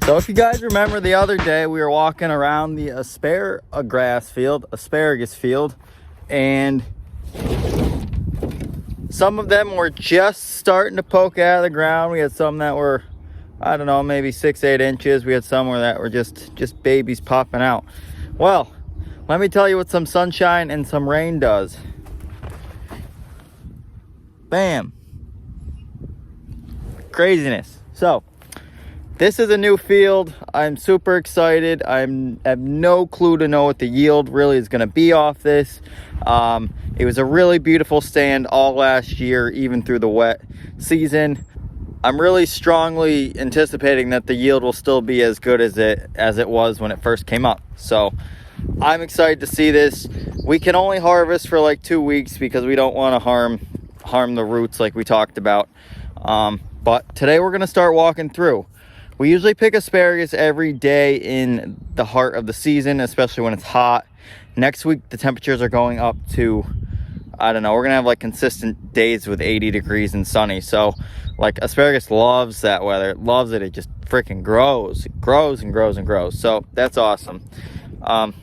So if you guys remember the other day, we were walking around the asparagus field, and some of them were just starting to poke out of the ground. We had some that were, I don't know, maybe 6-8 inches. We had some that were just babies popping out. Well, let me tell you what some sunshine and some rain does. Bam. Craziness. So this is a new field. I'm super excited. I have no clue to know what the yield really is going to be off this. It was a really beautiful stand all last year, even through the wet season. I'm really strongly anticipating that the yield will still be as good as it was when it first came up. So I'm excited to see this. We can only harvest for like 2 weeks because we don't want to harm the roots like we talked about. But today we're going to start walking through. We usually pick asparagus every day in the heart of the season, especially when it's hot. Next week, the temperatures are going up to, I don't know, we're going to have like consistent days with 80 degrees and sunny. So like asparagus loves that weather. It loves it. It just freaking grows. It grows and grows and grows. So that's awesome. But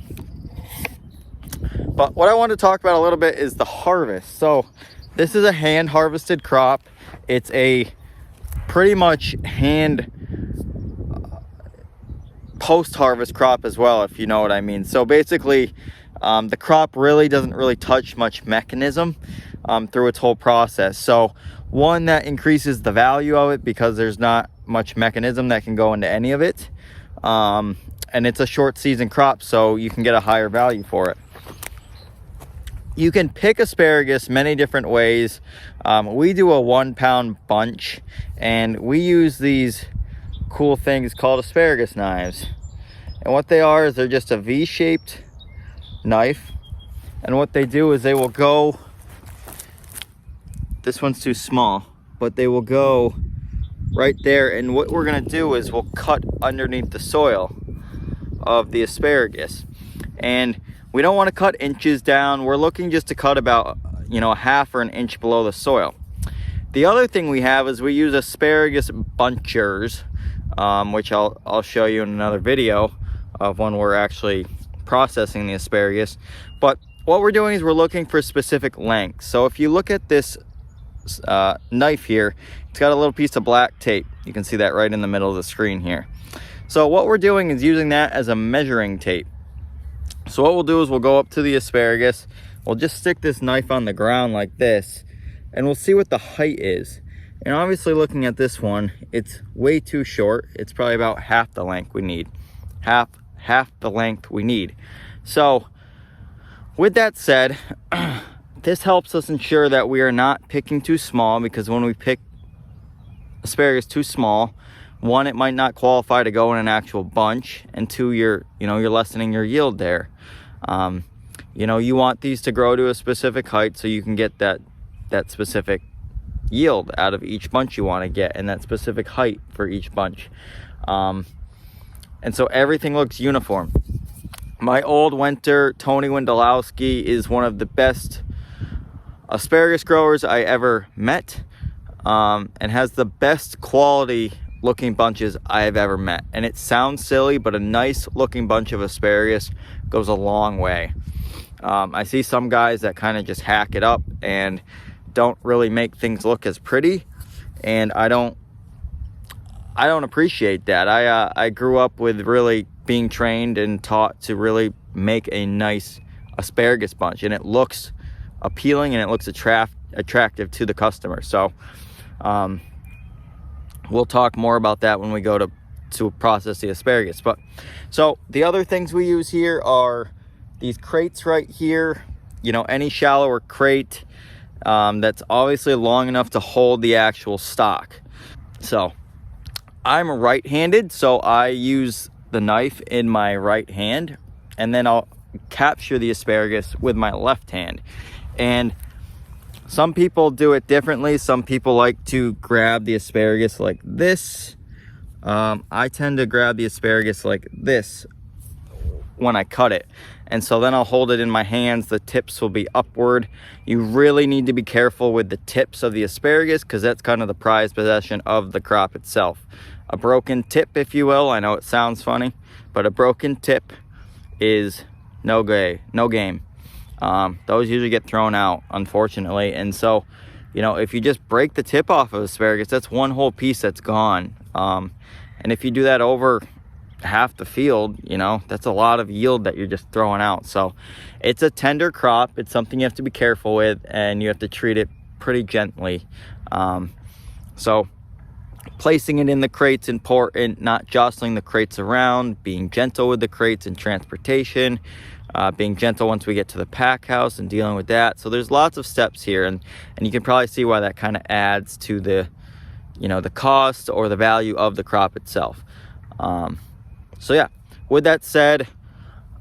what I want to talk about a little bit is the harvest. So this is a hand harvested crop. It's a pretty much hand post-harvest crop as well, if you know what I mean. So basically the crop really doesn't touch much mechanism through its whole process. So one, that increases the value of it because there's not much mechanism that can go into any of it, and it's a short season crop, so you can get a higher value for it. You can pick asparagus many different ways. We do a 1 pound bunch, and we use these cool things called asparagus knives. And what they are is they're just a V-shaped knife. And what they do is they will go, this one's too small, but they will go right there. And what we're gonna do is we'll cut underneath the soil of the asparagus. And we don't want to cut inches down. We're looking just to cut about, a half or an inch below the soil. The other thing we have is we use asparagus bunchers, which I'll show you in another video of when we're actually processing the asparagus. But what we're doing is we're looking for specific lengths. So if you look at this knife here, it's got a little piece of black tape. You can see that right in the middle of the screen here. So what we're doing is using that as a measuring tape. So what we'll do is we'll go up to the asparagus, we'll just stick this knife on the ground like this, and we'll see what the height is. And obviously looking at this one, it's way too short. It's probably about half the length we need. Half the length we need. So with that said, this helps us ensure that we are not picking too small, because when we pick asparagus too small, one, it might not qualify to go in an actual bunch, and two, you're lessening your yield there. You want these to grow to a specific height so you can get that specific yield out of each bunch you want to get, and that specific height for each bunch. And so everything looks uniform. My old mentor, Tony Wendolowski, is one of the best asparagus growers I ever met, and has the best quality looking bunches I have ever met. And it sounds silly, but a nice looking bunch of asparagus goes a long way. I see some guys that kind of just hack it up and don't really make things look as pretty, and I don't appreciate that. I grew up with really being trained and taught to really make a nice asparagus bunch, and it looks appealing and it looks attractive to the customer. So we'll talk more about that when we go to process the asparagus. But so the other things we use here are these crates right here. Any shallower crate that's obviously long enough to hold the actual stock. So I'm right-handed, so I use the knife in my right hand, and then I'll capture the asparagus with my left hand. And some people do it differently. Some people like to grab the asparagus like this. I tend to grab the asparagus like this when I cut it. And so then I'll hold it in my hands. The tips will be upward. You really need to be careful with the tips of the asparagus, because that's kind of the prized possession of the crop itself. A broken tip, if you will. I know it sounds funny, but a broken tip is no game. Those usually get thrown out, unfortunately. And so, you know, if you just break the tip off of asparagus, that's one whole piece that's gone. And if you do that over half the field, you know, that's a lot of yield that you're just throwing out. So it's a tender crop. It's something you have to be careful with, and you have to treat it pretty gently. So placing it in the crates important, not jostling the crates around, being gentle with the crates in transportation, being gentle once we get to the pack house and dealing with that. So there's lots of steps here, and you can probably see why that kind of adds to the, you know, the cost or the value of the crop itself. So yeah, with that said,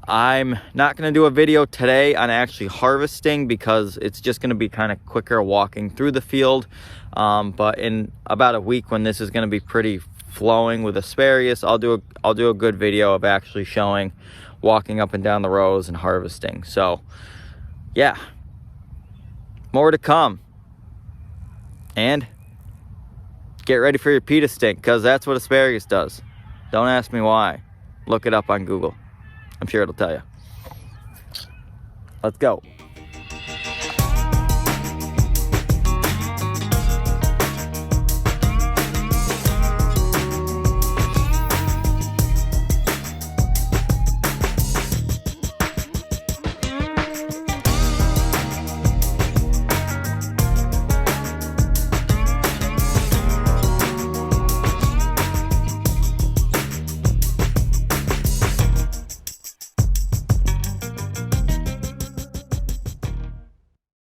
I'm not going to do a video today on actually harvesting because it's just going to be kind of quicker walking through the field. But in about a week, when this is going to be pretty flowing with asparagus, I'll do a good video of actually showing walking up and down the rows and harvesting. So yeah, more to come. And get ready for your pita stink, because that's what asparagus does. Don't ask me why. Look it up on Google. I'm sure it'll tell you. Let's go.